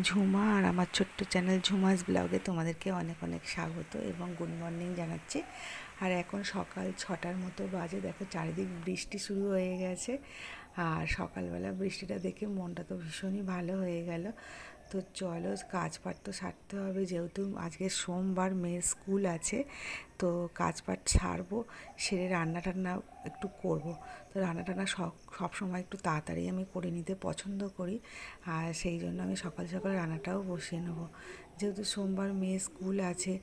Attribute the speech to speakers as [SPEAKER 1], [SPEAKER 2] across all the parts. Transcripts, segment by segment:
[SPEAKER 1] ঝুমা আর আমার ছোট্ট চ্যানেল ঝুমাস ব্লগে তোমাদেরকে অনেক অনেক স্বাগত এবং গুড মর্নিং জানাচ্ছি। আর এখন সকাল 6টার মতো বাজে, দেখো চারিদিক বৃষ্টি শুরু হয়ে গেছে। আর সকালবেলা বৃষ্টিটা দেখে মনটা তো ভীষণই ভালো হয়ে গেল। তো চলো কাজ পাট তো সারতে হবে, যেহেতু আজকে সোমবার মেয়ের স্কুল আছে। তো কাজ পাট সারবো, সেরে রান্না টান্না একটু করব। তো রান্না টান্না সব সময় একটু তাড়াতাড়ি আমি করে নিতে পছন্দ করি। আর সেই জন্য আমি সকাল সকাল রান্নাটাও বসিয়ে নেবো, যেহেতু সোমবার মেয়ে স্কুল আছে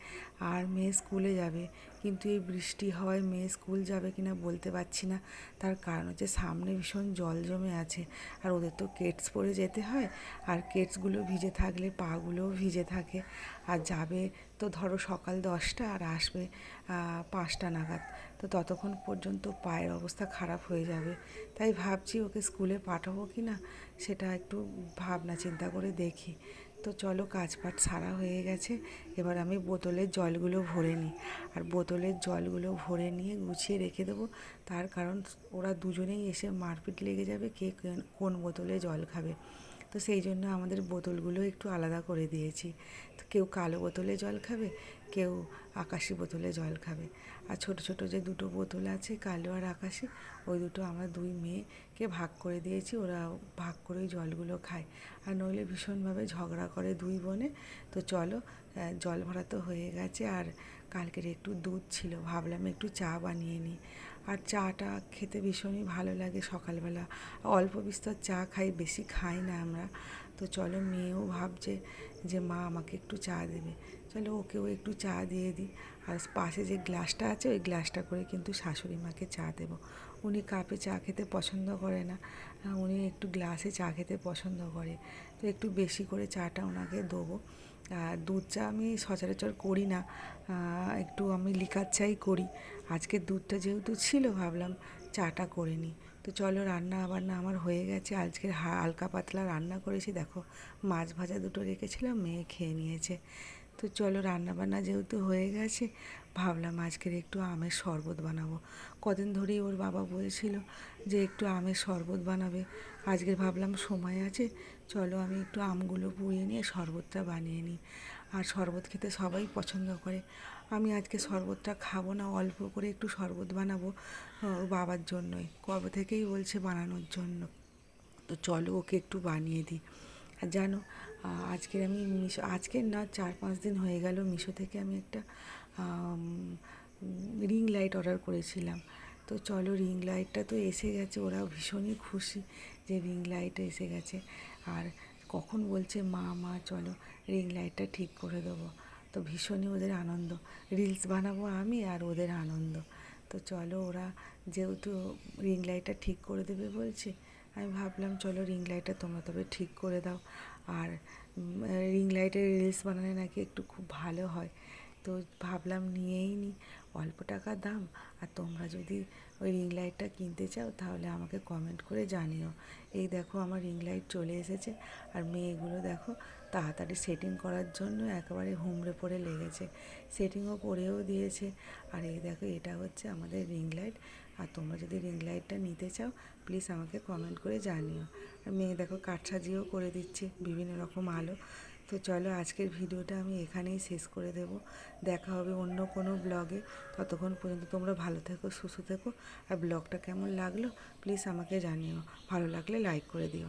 [SPEAKER 1] আর মেয়ে স্কুলে যাবে। কিন্তু এই বৃষ্টি হওয়ায় মেয়ে স্কুল যাবে কিনা বলতে পারছি না। তার কারণ হচ্ছে সামনে ভীষণ জল জমে আছে, আর ওদের তো কেটস পরে যেতে হয়। আর কেটসগুলো ভিজে থাকলে পাগুলোও ভিজে থাকে। আর যাবে তো ধরো সকাল 10টা আর আসবে 5টা নাগাদ। তো ততক্ষণ পর্যন্ত পায়ের অবস্থা খারাপ হয়ে যাবে। তাই ভাবছি ওকে স্কুলে পাঠাবো কি না, সেটা একটু ভাবনা চিন্তা করে দেখি। তো চলো কাজ পাট সারা হয়ে গেছে, এবার আমি বোতলের জলগুলো ভরে নিই। আর বোতলের জলগুলো ভরে নিয়ে গুছিয়ে রেখে দেবো। তার কারণ ওরা দুজনেই এসে মারপিট লেগে যাবে কে কোন বোতলে জল খাবে। তো সেই জন্য আমাদের বোতলগুলো একটু আলাদা করে দিয়েছি। তো কেউ কালো বোতলে জল খাবে, কেউ আকাশি বোতলে জল খাবে। আর ছোটো ছোটো যে দুটো বোতল আছে, কালো আর আকাশি, ওই দুটো আমরা দুই মেয়েকে ভাগ করে দিয়েছি, ওরা ভাগ করেই জলগুলো খায়। আর নইলে ভীষণভাবে ঝগড়া করে দুই বোনে। তো চলো জল ভরা তো হয়ে গেছে, আর কালকের একটু দুধ ছিল, ভাবলাম একটু চা বানিয়ে নিই। আর চাটা খেতে ভীষণই ভালো লাগে সকালবেলা। অল্প বিস্তর চা খাই, বেশি খাই না আমরা। তো চলো মেয়েও ভাবছে যে মা আমাকে একটু চা দেবে, চলো ওকেও একটু চা দিয়ে দিই। আর পাশে যে গ্লাসটা আছে, ওই গ্লাসটা করে কিন্তু শাশুড়ি মাকে চা দেবো। উনি কাপে চা খেতে পছন্দ করে না, উনি একটু গ্লাসে চা খেতে পছন্দ করে। তো একটু বেশি করে চাটা ওনাকে দেবো। আর দুধ চা আমি সচরাচর করি না, একটু আমি লিকার চাই করি। আজকে দুধটা যেহেতু ছিল, ভাবলাম চাটা করে নিই। তো চলো রান্না বান্না আমার হয়ে গেছে। আজকের হালকা পাতলা রান্না করেছি, দেখো মাছ ভাজা দুটো রেখেছিলাম, মেয়ে খেয়ে নিয়েছে। তো চলো রান্না বান্না যেহেতু হয়ে গেছে, ভাবলাম আজকের একটু আমের শরবত বানাবো। কদিন ধরেই ওর বাবা বলছিল যে একটু আমের শরবত বানাবে। আজকে ভাবলাম সময় আছে, চলো আমি একটু আমগুলো পুড়িয়ে নিয়ে শরবতটা বানিয়ে নিই। আর শরবত খেতে সবাই পছন্দ করে। আমি আজকে শরবতটা খাবো না, অল্প করে একটু শরবত বানাবো ওর বাবার জন্যই, কবে থেকেই বলছে বানানোর জন্য। তো চলো ওকে একটু বানিয়ে দিই। আর জানো আজকের আমি মিশো, আজকের না 4-5 দিন হয়ে গেল মিশো থেকে আমি একটা রিং লাইট অর্ডার করেছিলাম। তো চলো রিং লাইটটা তো এসে গেছে, ওরা ভীষণই খুশি যে রিং লাইট এসে গেছে। আর কখন বলছে মা মা চলো রিং লাইটটা ঠিক করে দেবো। তো ভীষণই ওদের আনন্দ, রিলস বানাবো আমি আর ওদের আনন্দ। তো চলো ওরা যেহেতু রিং লাইটটা ঠিক করে দেবে বলছে, আমি ভাবলাম চলো রিং লাইটটা তোমরা তবে ঠিক করে দাও। আর রিং লাইটের রিলস বানালে নাকি একটু খুব ভালো হয়। তো ভাবলাম নিয়েই নিই, অল্প টাকা দাম। আর তোমরা যদি ওই রিং লাইটটা কিনতে চাও তাহলে আমাকে কমেন্ট করে জানিও। এই দেখো আমার রিং লাইট চলে এসেছে। আর মেয়েগুলো দেখো তাড়াতাড়ি সেটিং করার জন্য একেবারে হুমড়ে পড়ে লেগেছে, সেটিংও করেও দিয়েছে। আর এই দেখো এটা হচ্ছে আমাদের রিং লাইট। আর তোমরা যদি রিং লাইটটা নিতে চাও প্লিজ আমাকে কমেন্ট করে জানিও। আর মেয়ে দেখো কাঠ সাজিয়েও করে দিচ্ছে বিভিন্ন রকম আলো। তো চলো আজকের ভিডিওটা আমি এখানেই শেষ করে দেব। দেখা হবে অন্য কোনো ব্লগে। ততক্ষণ পর্যন্ত তোমরা ভালো থেকো, সুস্থ থেকো। আর ব্লগটা কেমন লাগলো প্লিজ আমাকে জানিও, ভালো লাগলে লাইক করে দিও।